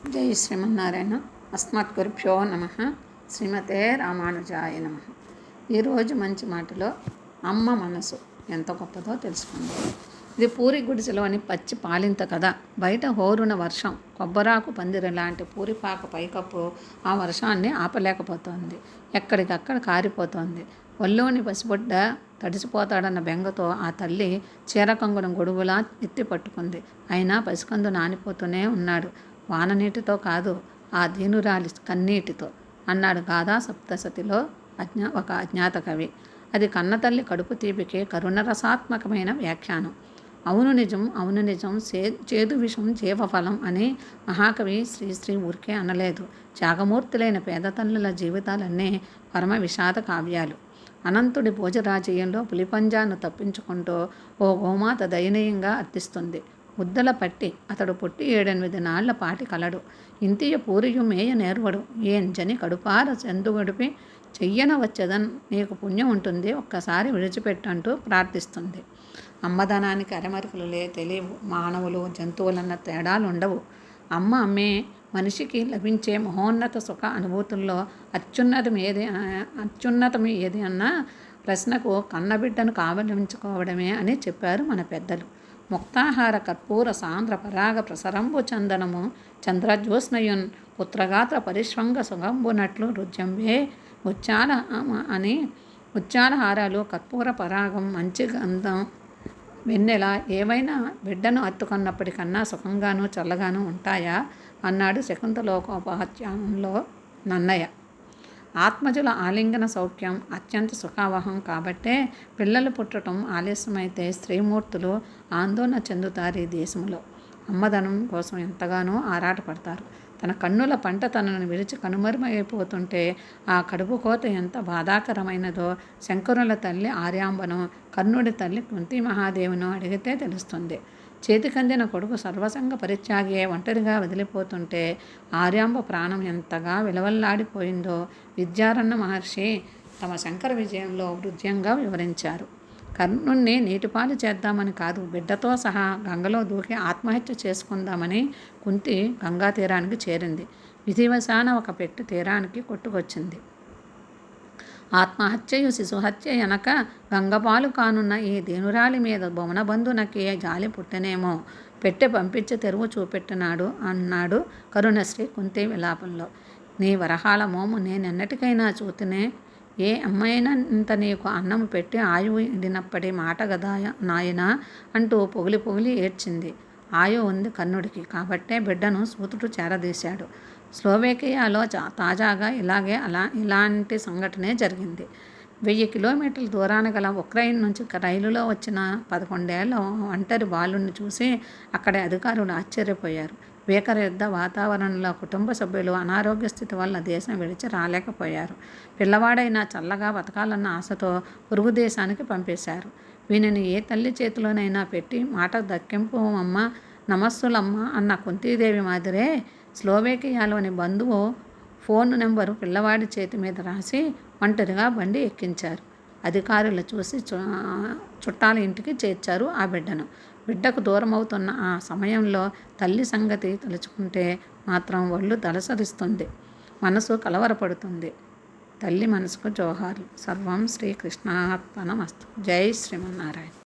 జై శ్రీమన్నారాయణ. అస్మద్గురుభ్యో నమ. శ్రీమతే రామానుజాయ నమ. ఈరోజు మంచి మాటలో అమ్మ మనసు ఎంత గొప్పదో తెలుసుకుందాం. ఇది పూరి గుడిసెలోని పచ్చి పాలింత కథ. బయట హోరున వర్షం, కొబ్బరాకు పందిరి లాంటి పూరిపాక పైకప్పు ఆ వర్షాన్ని ఆపలేకపోతోంది. ఎక్కడికక్కడ కారిపోతోంది. ఒల్లోని పసిబొడ్డ తడిసిపోతాడన్న బెంగతో ఆ తల్లి చీరకంగును గొడుగులా ఎత్తి పట్టుకుంది. అయినా పసికందు నానిపోతూనే ఉన్నాడు. వాననీటితో కాదు, ఆ దీనురాలి కన్నీటితో అన్నాడు గాథా సప్తసతిలో ఒక అజ్ఞాత కవి. అది కన్నతల్లి కడుపు తీపికి కరుణరసాత్మకమైన వ్యాఖ్యానం. అవును నిజం, అవును నిజం, చేదు విషం జీవఫలం అని మహాకవి శ్రీశ్రీ ఊరికే అనలేదు. త్యాగమూర్తులైన పేద తల్లుల జీవితాలన్నీ పరమ విషాద కావ్యాలు. అనంతుడి భోజరాజీయంలో పులిపంజాను తప్పించుకుంటూ ఓ గోమాత దయనీయంగా అర్థిస్తుంది. ముద్దల పట్టి అతడు పుట్టి 7-8 నాళ్ల పాటి కలడు. ఇంతియ పూరియు మేయ నేర్వడు, ఏం జని కడుపార చెందు గడిపి చెయ్యన వచ్చేదన్, నీకు పుణ్యం ఉంటుంది, ఒక్కసారి విడిచిపెట్టంటూ ప్రార్థిస్తుంది. అమ్మదనానికి అరెమరుకులే తెలియవు. మానవులు జంతువులన్న తేడాలు ఉండవు. అమ్మే మనిషికి లభించే మహోన్నత సుఖ అనుభూతుల్లో అత్యున్నతం ఏది అన్న ప్రశ్నకు కన్నబిడ్డను కావలించుకోవడమే అని చెప్పారు మన పెద్దలు. ముక్తాహార కర్పూర సాంద్ర పరాగ ప్రసరంబు చందనము చంద్రజ్యోత్స్నయున్ పుత్రగాత్ర పరిష్వంగ సుగంబునట్లు రుజ్యంబే ముత్యాల అని ముత్యాలహారాలు, కర్పూర పరాగం, మంచి గంధం, వెన్నెల ఏవైనా బిడ్డను అత్తుకున్నప్పటికన్నా సుఖంగాను చల్లగాను ఉంటాయా అన్నాడు శకుంతలోకోపాఖ్యానంలో నన్నయ్య. ఆత్మజుల ఆలింగన సౌఖ్యం అత్యంత సుఖావహం కాబట్టే పిల్లలు పుట్టడం ఆలస్యమైతే స్త్రీమూర్తులు ఆందోళన చెందుతారు. ఈ దేశంలో అమ్మదనం కోసం ఎంతగానో ఆరాటపడతారు. తన కన్నుల పంట తనను విడిచి కనుమరుమైపోతుంటే ఆ కడుపు కోత ఎంత బాధాకరమైనదో శంకరుల తల్లి ఆర్యాంబను, కర్ణుడి తల్లి కుంతి మహాదేవిను అడిగితే తెలుస్తుంది. చేతికందిన కొడుకు సర్వసంగ పరిత్యాగి ఒంటరిగా వదిలిపోతుంటే ఆర్యాంబ ప్రాణం ఎంతగా విలవల్లాడిపోయిందో విద్యారణ్య మహర్షి తమ శంకర విజయంలో హృదయంగా వివరించారు. కర్ణుణ్ణి నీటిపాలు చేద్దామని కాదు, బిడ్డతో సహా గంగలో దూకి ఆత్మహత్య చేసుకుందామని కుంతి గంగా తీరానికి చేరింది. విధివశాన ఒక పెట్టు తీరానికి కొట్టుకొచ్చింది. ఆత్మహత్యయు శిశుహత్య ఎనక గంగపాలు కానున్న ఈ దీనురాలి మీద భువనబంధునకి జాలి పుట్టనేమో, పెట్టె పంపించి తెరువు చూపెట్టినాడు అన్నాడు కరుణశ్రీ కుంతి విలాపంలో. నీ వరహాల మోము నేనెన్నటికైనా చూతునే, ఏ అమ్మైనా ఇంత నీకు అన్నం పెట్టి ఆయువు ఇడినప్పటి మాట గదా నాయన అంటూ పొగిలి పొగిలి ఏడ్చింది. ఆయు ఉంది కర్ణుడికి కాబట్టే బిడ్డను సూతుడు చేరదీశాడు. స్లోవేకియాలో తాజాగా ఇలాంటి సంఘటనే జరిగింది. 1000 కిలోమీటర్ల దూరాన గల ఉక్రెయిన్ నుంచి రైలులో వచ్చిన 11 ఏళ్ల ఒంటరి బాలుని చూసి అక్కడి అధికారులు ఆశ్చర్యపోయారు. భీకర యుద్ధ వాతావరణంలో కుటుంబ సభ్యులు అనారోగ్య స్థితి వల్ల దేశం విడిచి రాలేకపోయారు. పిల్లవాడైనా చల్లగా బతకాలన్న ఆశతో పొరుగు దేశానికి పంపేశారు. వీనిని ఏ తల్లి చేతిలోనైనా పెట్టి మాట దక్కింపు అమ్మ, నమస్సులమ్మ అన్న కుంతీదేవి మాదిరే స్లోవేకియాలోని బంధువు ఫోన్ నెంబరు పిల్లవాడి చేతి మీద రాసి ఒంటరిగా బండి ఎక్కించారు. అధికారులు చూసి చుట్టాల ఇంటికి చేర్చారు ఆ బిడ్డను. బిడ్డకు దూరమవుతున్న ఆ సమయంలో తల్లి సంగతి తలుచుకుంటే మాత్రం ఒళ్ళు దలసరిస్తుంది, మనసు కలవరపడుతుంది. తల్లి మనసుకు జోహార్లు. సర్వం శ్రీకృష్ణార్పణమస్తు. జై శ్రీమన్నారాయణ.